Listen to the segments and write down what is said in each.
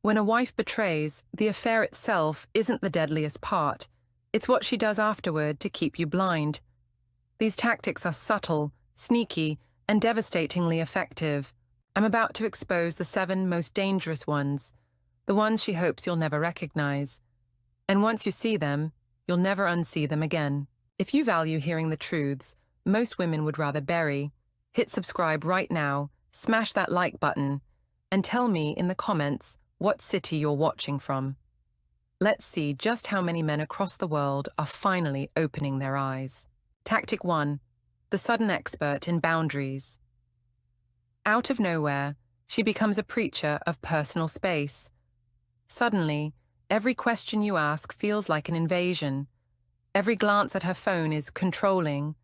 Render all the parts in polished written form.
When a wife betrays, the affair itself isn't the deadliest part. It's what she does afterward to keep you blind. These tactics are subtle, sneaky, and devastatingly effective. I'm about to expose the 7 most dangerous ones, the ones she hopes you'll never recognize. And once you see them, you'll never unsee them again. If you value hearing the truths most women would rather bury, hit subscribe right now, smash that like button, and tell me in the comments what city you're watching from. Let's see just how many men across the world are finally opening their eyes. Tactic 1. The sudden expert in boundaries. Out of nowhere, she becomes a preacher of personal space. Suddenly, every question you ask feels like an invasion. Every glance at her phone is controlling.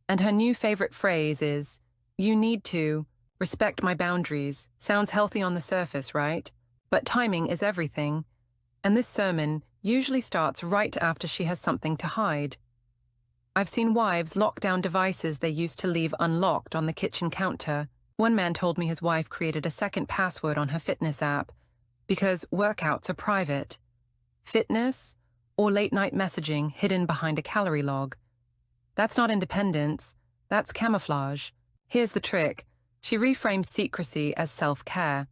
And her new favorite phrase is, "You need to respect my boundaries." Sounds healthy on the surface, right? But timing is everything. And this sermon usually starts right after she has something to hide. I've seen wives lock down devices they used to leave unlocked on the kitchen counter. One man told me his wife created a second password on her fitness app because workouts are private. Fitness or late-night messaging hidden behind a calorie log. That's not independence, that's camouflage. Here's the trick. She reframes secrecy as self-care.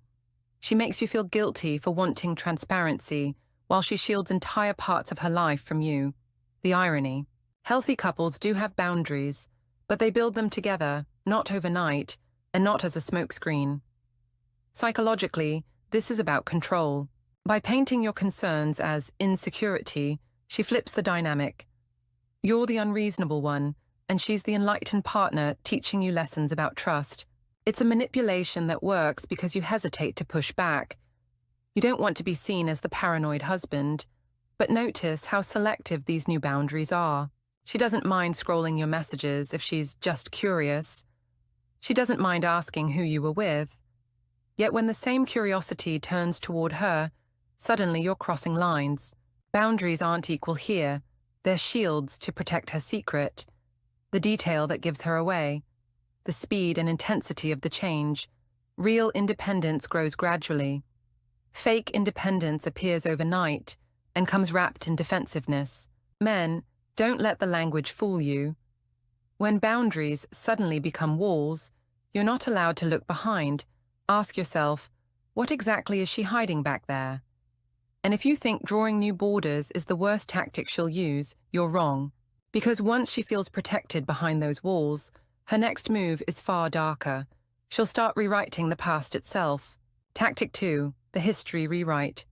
She makes you feel guilty for wanting transparency while she shields entire parts of her life from you. The irony. Healthy couples do have boundaries, but they build them together, not overnight, and not as a smokescreen. Psychologically, this is about control. By painting your concerns as insecurity, she flips the dynamic. You're the unreasonable one, and she's the enlightened partner teaching you lessons about trust. It's a manipulation that works because you hesitate to push back. You don't want to be seen as the paranoid husband, but notice how selective these new boundaries are. She doesn't mind scrolling your messages if she's just curious. She doesn't mind asking who you were with. Yet when the same curiosity turns toward her, suddenly you're crossing lines. Boundaries aren't equal here. They're shields to protect her secret, the detail that gives her away, the speed and intensity of the change. Real independence grows gradually. Fake independence appears overnight and comes wrapped in defensiveness. Men, don't let the language fool you. When boundaries suddenly become walls, you're not allowed to look behind. Ask yourself, what exactly is she hiding back there? And if you think drawing new borders is the worst tactic she'll use, you're wrong. Because once she feels protected behind those walls, her next move is far darker. She'll start rewriting the past itself. Tactic 2, the history rewrite.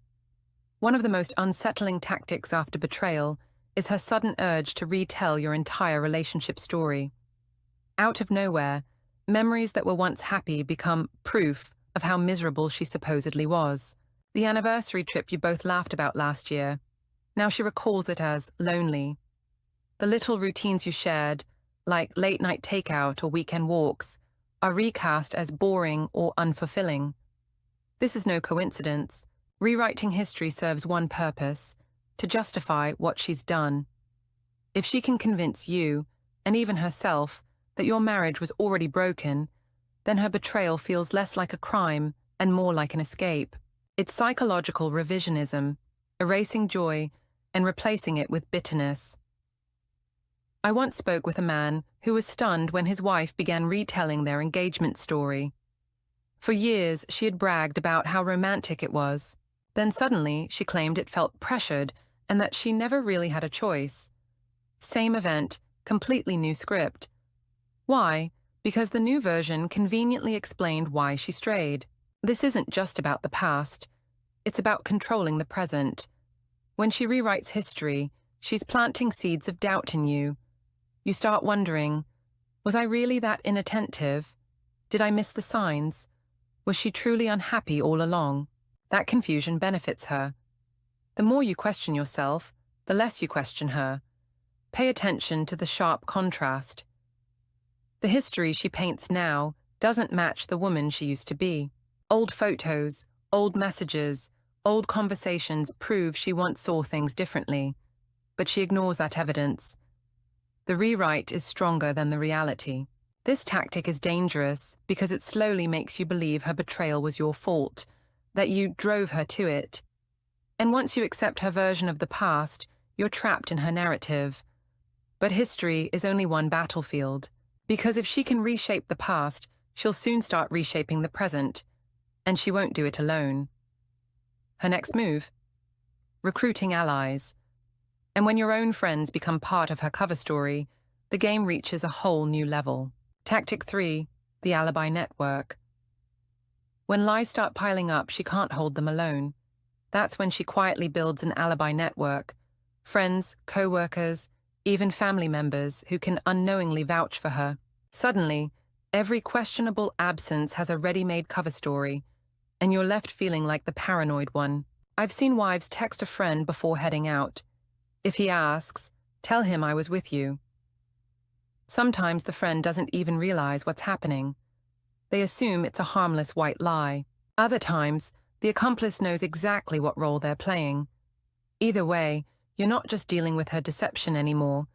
One of the most unsettling tactics after betrayal is her sudden urge to retell your entire relationship story. Out of nowhere, memories that were once happy become proof of how miserable she supposedly was. The anniversary trip you both laughed about last year. Now she recalls it as lonely. The little routines you shared, like late-night takeout or weekend walks, are recast as boring or unfulfilling. This is no coincidence. Rewriting history serves one purpose: to justify what she's done. If she can convince you, and even herself, that your marriage was already broken, then her betrayal feels less like a crime and more like an escape. It's psychological revisionism, erasing joy and replacing it with bitterness. I once spoke with a man who was stunned when his wife began retelling their engagement story. For years, she had bragged about how romantic it was. Then suddenly, she claimed it felt pressured and that she never really had a choice. Same event, completely new script. Why? Because the new version conveniently explained why she strayed. This isn't just about the past. It's about controlling the present. When she rewrites history, she's planting seeds of doubt in you. You start wondering, was I really that inattentive? Did I miss the signs? Was she truly unhappy all along? That confusion benefits her. The more you question yourself, the less you question her. Pay attention to the sharp contrast. The history she paints now doesn't match the woman she used to be. Old photos, old messages, old conversations prove she once saw things differently, but she ignores that evidence. The rewrite is stronger than the reality. This tactic is dangerous because it slowly makes you believe her betrayal was your fault, that you drove her to it. And once you accept her version of the past, you're trapped in her narrative. But history is only one battlefield, because if she can reshape the past, she'll soon start reshaping the present, and she won't do it alone. Her next move? Recruiting allies. And when your own friends become part of her cover story, the game reaches a whole new level. Tactic 3, the alibi network. When lies start piling up, she can't hold them alone. That's when she quietly builds an alibi network. Friends, co-workers, even family members who can unknowingly vouch for her. Suddenly, every questionable absence has a ready-made cover story, and you're left feeling like the paranoid one. I've seen wives text a friend before heading out. If he asks, tell him I was with you. Sometimes the friend doesn't even realize what's happening. They assume it's a harmless white lie. Other times, the accomplice knows exactly what role they're playing. Either way, you're not just dealing with her deception anymore.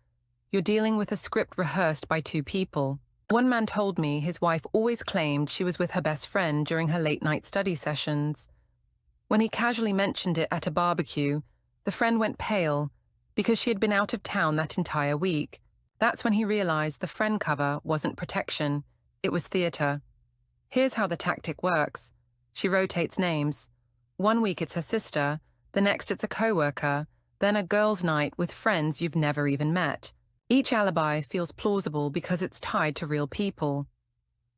You're dealing with a script rehearsed by two people. One man told me his wife always claimed she was with her best friend during her late-night study sessions. When he casually mentioned it at a barbecue, the friend went pale because she had been out of town that entire week. That's when he realized the friend cover wasn't protection, it was theater. Here's how the tactic works. She rotates names. One week it's her sister, the next it's a coworker, then a girls' night with friends you've never even met. Each alibi feels plausible because it's tied to real people.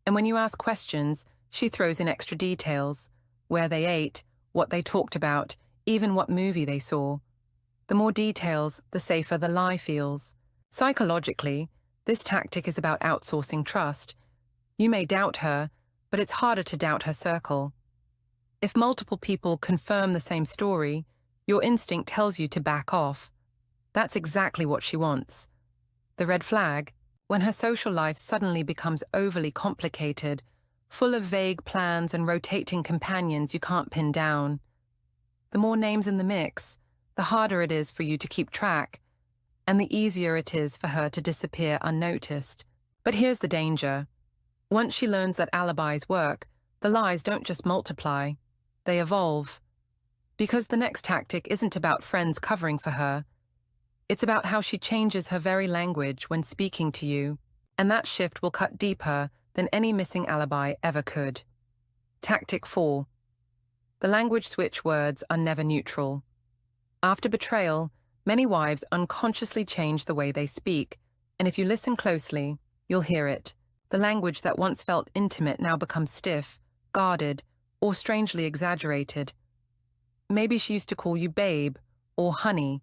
And when you ask questions, she throws in extra details: where they ate, what they talked about, even what movie they saw. The more details, the safer the lie feels. Psychologically, this tactic is about outsourcing trust. You may doubt her, but it's harder to doubt her circle. If multiple people confirm the same story, your instinct tells you to back off. That's exactly what she wants. The red flag, when her social life suddenly becomes overly complicated, full of vague plans and rotating companions you can't pin down. The more names in the mix, the harder it is for you to keep track, and the easier it is for her to disappear unnoticed. But here's the danger. Once she learns that alibis work, the lies don't just multiply, they evolve. Because the next tactic isn't about friends covering for her. It's about how she changes her very language when speaking to you, and that shift will cut deeper than any missing alibi ever could. Tactic 4. The language switch words are never neutral. After betrayal, many wives unconsciously change the way they speak, and if you listen closely, you'll hear it. The language that once felt intimate now becomes stiff, guarded, or strangely exaggerated. Maybe she used to call you babe or honey,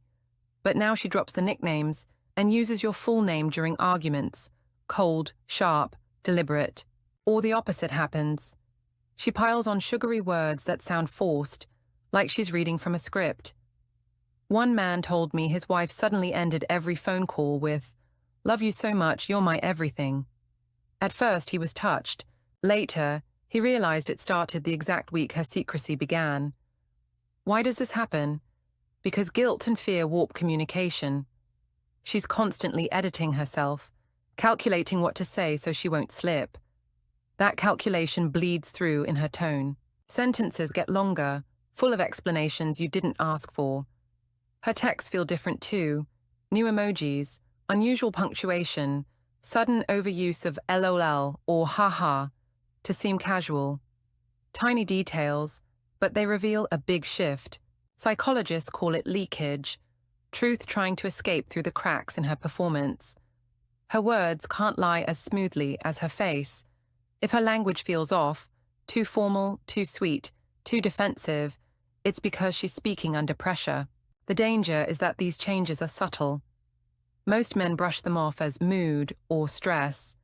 but now she drops the nicknames and uses your full name during arguments, cold, sharp, deliberate. Or the opposite happens. She piles on sugary words that sound forced, like she's reading from a script. One man told me his wife suddenly ended every phone call with, "Love you so much, you're my everything." At first he was touched. Later, he realized it started the exact week her secrecy began. Why does this happen? Because guilt and fear warp communication. She's constantly editing herself, calculating what to say so she won't slip. That calculation bleeds through in her tone. Sentences get longer, full of explanations you didn't ask for. Her texts feel different too. New emojis, unusual punctuation, sudden overuse of LOL or haha to seem casual. Tiny details, but they reveal a big shift. Psychologists call it leakage, truth trying to escape through the cracks in her performance. Her words can't lie as smoothly as her face. If her language feels off, too formal, too sweet, too defensive, it's because she's speaking under pressure. The danger is that these changes are subtle. Most men brush them off as mood or stress.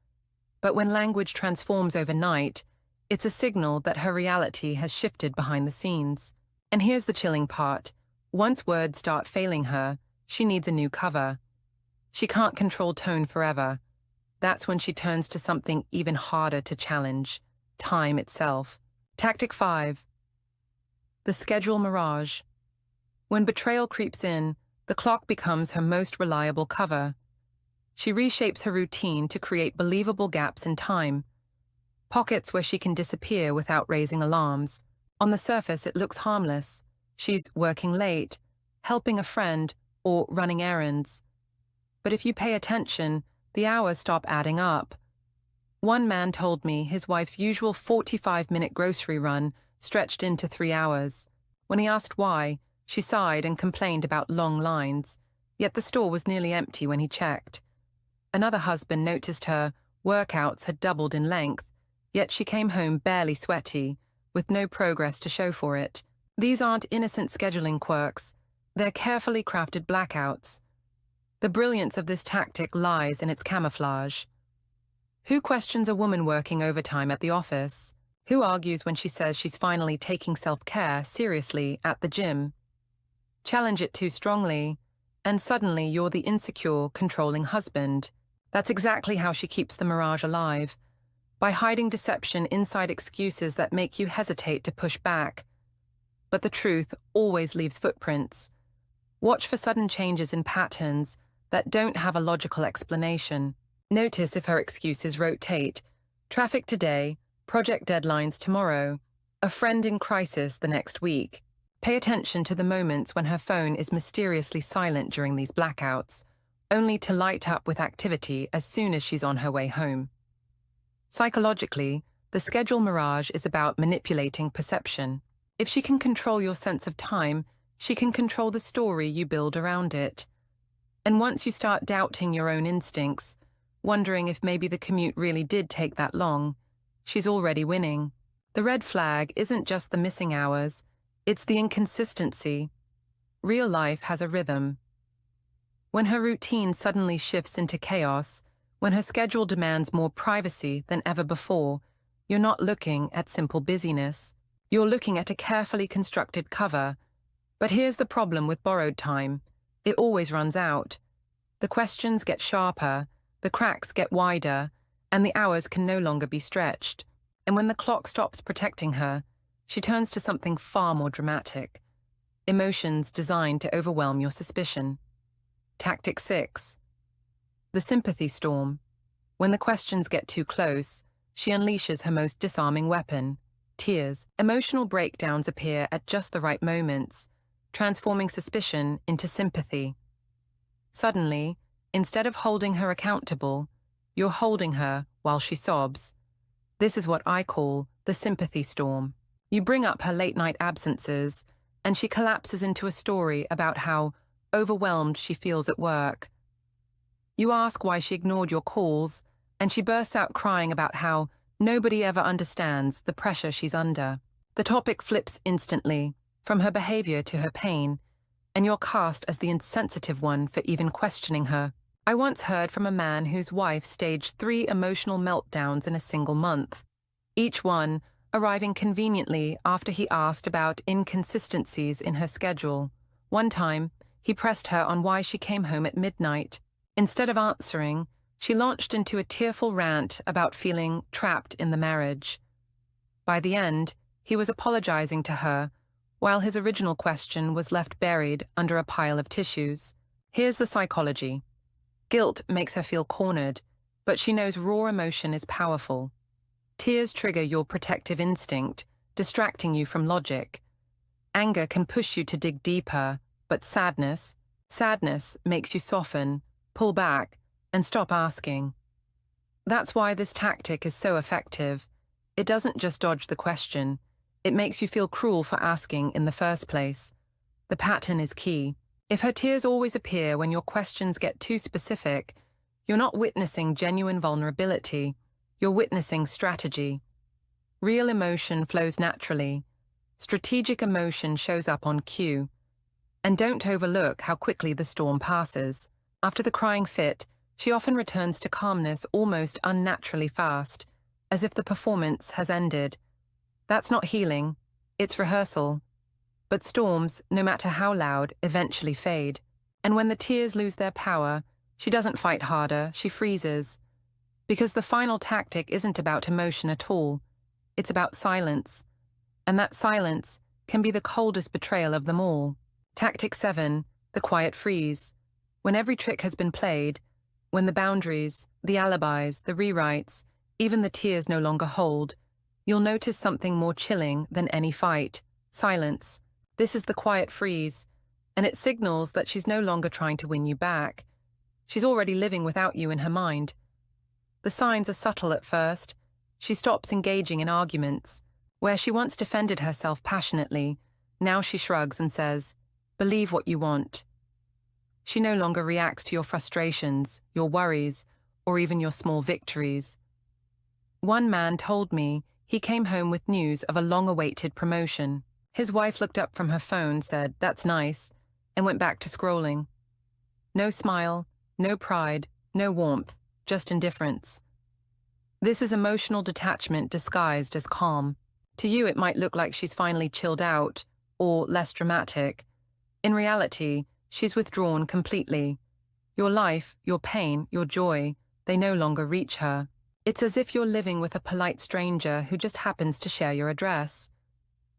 But when language transforms overnight, it's a signal that her reality has shifted behind the scenes. And here's the chilling part. Once words start failing her, she needs a new cover. She can't control tone forever. That's when she turns to something even harder to challenge: time itself. Tactic 5. The schedule mirage. When betrayal creeps in, the clock becomes her most reliable cover. She reshapes her routine to create believable gaps in time, pockets where she can disappear without raising alarms. On the surface, it looks harmless. She's working late, helping a friend, or running errands. But if you pay attention, the hours stop adding up. One man told me his wife's usual 45-minute grocery run stretched into 3 hours. When he asked why, she sighed and complained about long lines, yet the store was nearly empty when he checked. Another husband noticed her workouts had doubled in length, yet she came home barely sweaty, with no progress to show for it. These aren't innocent scheduling quirks, they're carefully crafted blackouts. The brilliance of this tactic lies in its camouflage. Who questions a woman working overtime at the office? Who argues when she says she's finally taking self-care seriously at the gym? Challenge it too strongly, and suddenly you're the insecure, controlling husband. That's exactly how she keeps the mirage alive, by hiding deception inside excuses that make you hesitate to push back. But the truth always leaves footprints. Watch for sudden changes in patterns that don't have a logical explanation. Notice if her excuses rotate. Traffic today, project deadlines tomorrow, a friend in crisis the next week. Pay attention to the moments when her phone is mysteriously silent during these blackouts, only to light up with activity as soon as she's on her way home. Psychologically, the schedule mirage is about manipulating perception. If she can control your sense of time, she can control the story you build around it. And once you start doubting your own instincts, wondering if maybe the commute really did take that long, she's already winning. The red flag isn't just the missing hours, it's the inconsistency. Real life has a rhythm. When her routine suddenly shifts into chaos, when her schedule demands more privacy than ever before, you're not looking at simple busyness. You're looking at a carefully constructed cover. But here's the problem with borrowed time. It always runs out. The questions get sharper, the cracks get wider, and the hours can no longer be stretched. And when the clock stops protecting her, she turns to something far more dramatic. Emotions designed to overwhelm your suspicion. Tactic 6. The sympathy storm. When the questions get too close, she unleashes her most disarming weapon, tears. Emotional breakdowns appear at just the right moments, transforming suspicion into sympathy. Suddenly, instead of holding her accountable, you're holding her while she sobs. This is what I call the sympathy storm. You bring up her late-night absences, and she collapses into a story about how overwhelmed she feels at work. You ask why she ignored your calls, and she bursts out crying about how nobody ever understands the pressure she's under. The topic flips instantly, from her behavior to her pain, and you're cast as the insensitive one for even questioning her. I once heard from a man whose wife staged 3 emotional meltdowns in a single month, each one arriving conveniently after he asked about inconsistencies in her schedule. One time, he pressed her on why she came home at midnight. Instead of answering, she launched into a tearful rant about feeling trapped in the marriage. By the end, he was apologizing to her, while his original question was left buried under a pile of tissues. Here's the psychology. Guilt makes her feel cornered, but she knows raw emotion is powerful. Tears trigger your protective instinct, distracting you from logic. Anger can push you to dig deeper, but sadness makes you soften, pull back, and stop asking. That's why this tactic is so effective. It doesn't just dodge the question, it makes you feel cruel for asking in the first place. The pattern is key. If her tears always appear when your questions get too specific, you're not witnessing genuine vulnerability, you're witnessing strategy. Real emotion flows naturally. Strategic emotion shows up on cue. And don't overlook how quickly the storm passes. After the crying fit, she often returns to calmness almost unnaturally fast, as if the performance has ended. That's not healing, it's rehearsal. But storms, no matter how loud, eventually fade. And when the tears lose their power, she doesn't fight harder, she freezes. Because the final tactic isn't about emotion at all, it's about silence. And that silence can be the coldest betrayal of them all. Tactic 7, the quiet freeze. When every trick has been played, when the boundaries, the alibis, the rewrites, even the tears no longer hold, you'll notice something more chilling than any fight: silence. This is the quiet freeze, and it signals that she's no longer trying to win you back. She's already living without you in her mind. The signs are subtle at first. She stops engaging in arguments. Where she once defended herself passionately, now she shrugs and says, "Believe what you want." She no longer reacts to your frustrations, your worries, or even your small victories. One man told me he came home with news of a long-awaited promotion. His wife looked up from her phone, said, "That's nice," and went back to scrolling. No smile, no pride, no warmth, just indifference. This is emotional detachment disguised as calm. To you, it might look like she's finally chilled out, or less dramatic. In reality, she's withdrawn completely. Your life, your pain, your joy, they no longer reach her. It's as if you're living with a polite stranger who just happens to share your address.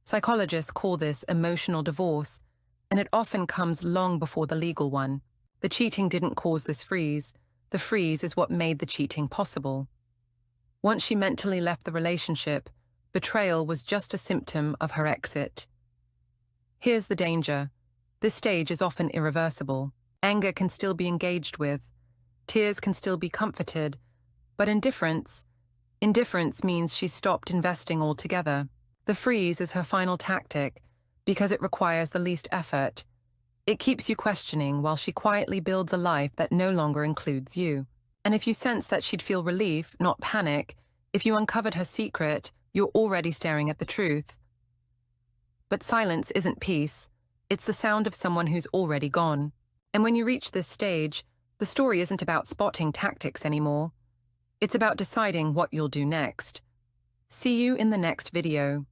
Psychologists call this emotional divorce, and it often comes long before the legal one. The cheating didn't cause this freeze. The freeze is what made the cheating possible. Once she mentally left the relationship, betrayal was just a symptom of her exit. Here's the danger. This stage is often irreversible. Anger can still be engaged with. Tears can still be comforted. But indifference means she's stopped investing altogether. The freeze is her final tactic because it requires the least effort. It keeps you questioning while she quietly builds a life that no longer includes you. And if you sense that she'd feel relief, not panic, if you uncovered her secret, you're already staring at the truth. But silence isn't peace. It's the sound of someone who's already gone. And when you reach this stage, the story isn't about spotting tactics anymore. It's about deciding what you'll do next. See you in the next video.